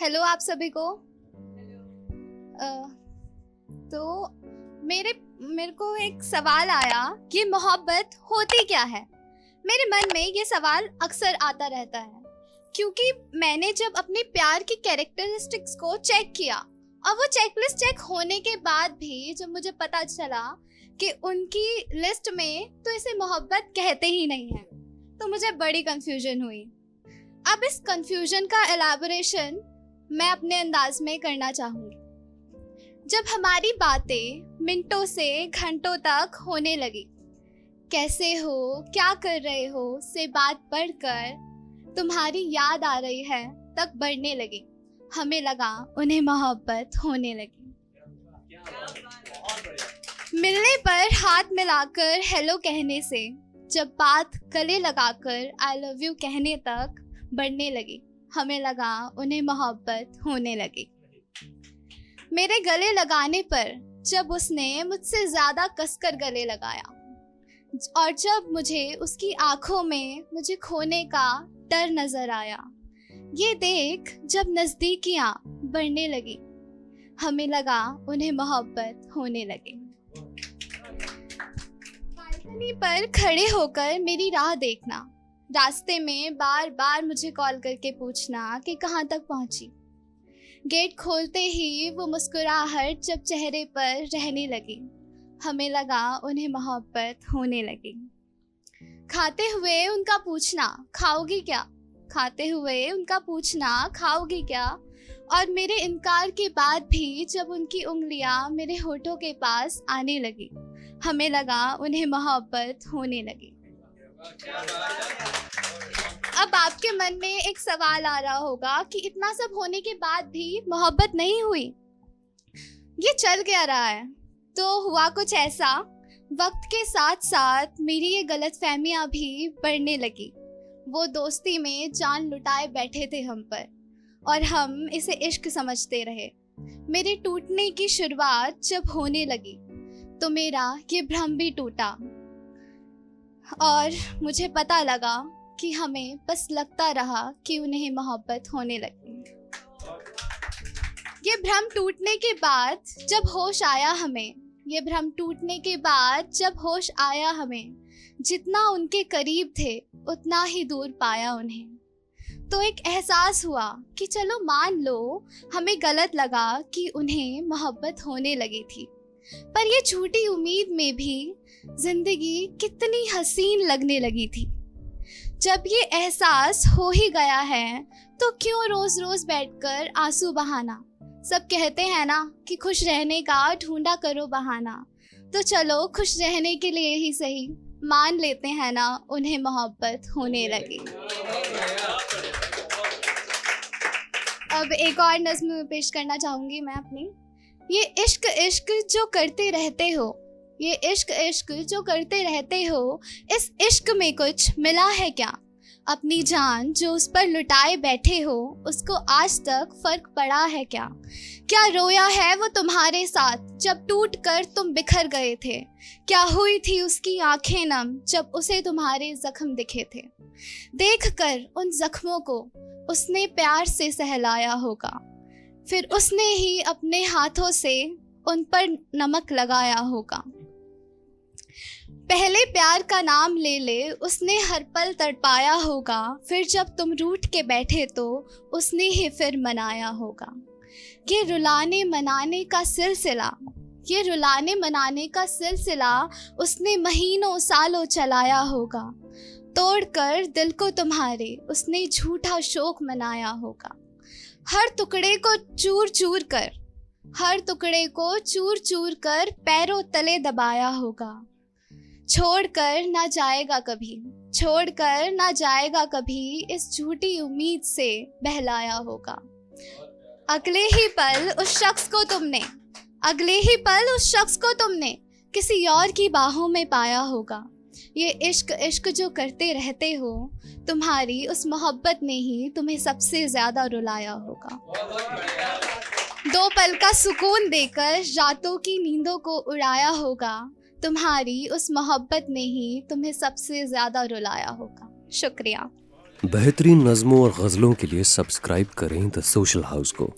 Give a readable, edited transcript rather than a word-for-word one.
Hello आप सभी को। अ, तो मेरे को एक सवाल आया कि मोहब्बत होती क्या है। मेरे मन में ये सवाल अक्सर आता रहता है क्योंकि मैंने जब अपने प्यार की कैरेक्टरिस्टिक्स को चेक किया और वो चेकलिस्ट चेक होने के बाद भी जब मुझे पता चला कि उनकी लिस्ट में तो इसे मोहब्बत कहते ही नहीं है, तो मुझे बड़ी कंफ्यूजन हुई। अब इस कंफ्यूजन का एलैबोरेशन मैं अपने अंदाज में करना चाहूँगी। जब हमारी बातें मिनटों से घंटों तक होने लगी, कैसे हो, क्या कर रहे हो से बात बढ़कर तुम्हारी याद आ रही है तक बढ़ने लगी, हमें लगा उन्हें मोहब्बत होने लगी। मिलने पर हाथ मिलाकर हेलो कहने से जब बात गले लगाकर आई लव यू कहने तक बढ़ने लगी, हमें लगा उन्हें मोहब्बत होने लगी। मेरे गले लगाने पर जब उसने मुझसे ज़्यादा कसकर गले लगाया और जब मुझे उसकी आंखों में मुझे खोने का डर नज़र आया, ये देख जब नज़दीकियाँ बढ़ने लगी, हमें लगा उन्हें मोहब्बत होने लगी। बालकनी पर खड़े होकर मेरी राह देखना, रास्ते में बार बार मुझे कॉल करके पूछना कि कहाँ तक पहुँची, गेट खोलते ही वो मुस्कुराहट जब चेहरे पर रहने लगी, हमें लगा उन्हें मोहब्बत होने लगी। खाते हुए उनका पूछना खाओगी क्या, खाते हुए उनका पूछना खाओगी क्या, और मेरे इनकार के बाद भी जब उनकी उंगलियां मेरे होठों के पास आने लगी, हमें लगा उन्हें मोहब्बत होने लगी। अब आपके मन में एक सवाल आ रहा होगा कि इतना सब होने के बाद भी मोहब्बत नहीं हुई, ये चल क्या रहा है। तो हुआ कुछ ऐसा, वक्त के साथ साथ मेरी ये गलतफहमियां भी बढ़ने लगी। वो दोस्ती में जान लुटाए बैठे थे हम पर और हम इसे इश्क समझते रहे। मेरे टूटने की शुरुआत जब होने लगी तो मेरा ये भ्रम भी टूटा और मुझे पता लगा कि हमें बस लगता रहा कि उन्हें मोहब्बत होने लगी। ये भ्रम टूटने के बाद जब होश आया हमें, ये भ्रम टूटने के बाद जब होश आया हमें, जितना उनके करीब थे उतना ही दूर पाया उन्हें। तो एक एहसास हुआ कि चलो मान लो हमें गलत लगा कि उन्हें मोहब्बत होने लगी थी, पर ये झूठी उम्मीद में भी जिंदगी कितनी हसीन लगने लगी थी। जब ये एहसास हो ही गया है तो क्यों रोज रोज बैठकर आंसू बहाना। सब कहते हैं ना कि खुश रहने का ढूंढा करो बहाना, तो चलो खुश रहने के लिए ही सही मान लेते हैं ना उन्हें मोहब्बत होने लगी। अब एक और नज़्म पेश करना चाहूँगी मैं अपनी। ये इश्क इश्क जो करते रहते हो, ये इश्क इश्क जो करते रहते हो, इस इश्क में कुछ मिला है क्या। अपनी जान जो उस पर लुटाए बैठे हो, उसको आज तक फर्क पड़ा है क्या। क्या रोया है वो तुम्हारे साथ जब टूट कर तुम बिखर गए थे। क्या हुई थी उसकी आंखें नम जब उसे तुम्हारे जख्म दिखे थे। देख कर उन जख्मों को उसने प्यार से सहलाया होगा, फिर उसने ही अपने हाथों से उन पर नमक लगाया होगा। पहले प्यार का नाम ले ले उसने हर पल तड़पाया होगा, फिर जब तुम रूठ के बैठे तो उसने ही फिर मनाया होगा। ये रुलाने मनाने का सिलसिला, ये रुलाने मनाने का सिलसिला उसने महीनों सालों चलाया होगा। तोड़कर दिल को तुम्हारे उसने झूठा शोक मनाया होगा। हर टुकड़े को चूर चूर कर, हर टुकड़े को चूर चूर कर पैरों तले दबाया होगा। छोड़कर ना जाएगा कभी, छोड़कर ना जाएगा कभी, इस झूठी उम्मीद से बहलाया होगा। अगले ही पल उस शख्स को तुमने, अगले ही पल उस शख्स को तुमने किसी और की बाहों में पाया होगा। ये इश्क इश्क जो करते रहते हो, तुम्हारी उस मोहब्बत ने ही तुम्हें सबसे ज़्यादा रुलाया होगा। दो पल का सुकून देकर रातों की नींदों को उड़ाया होगा, तुम्हारी उस मोहब्बत ने ही तुम्हें सबसे ज़्यादा रुलाया होगा। शुक्रिया। बेहतरीन नज़्मों और गज़लों के लिए सब्सक्राइब करें द सोशल हाउस को।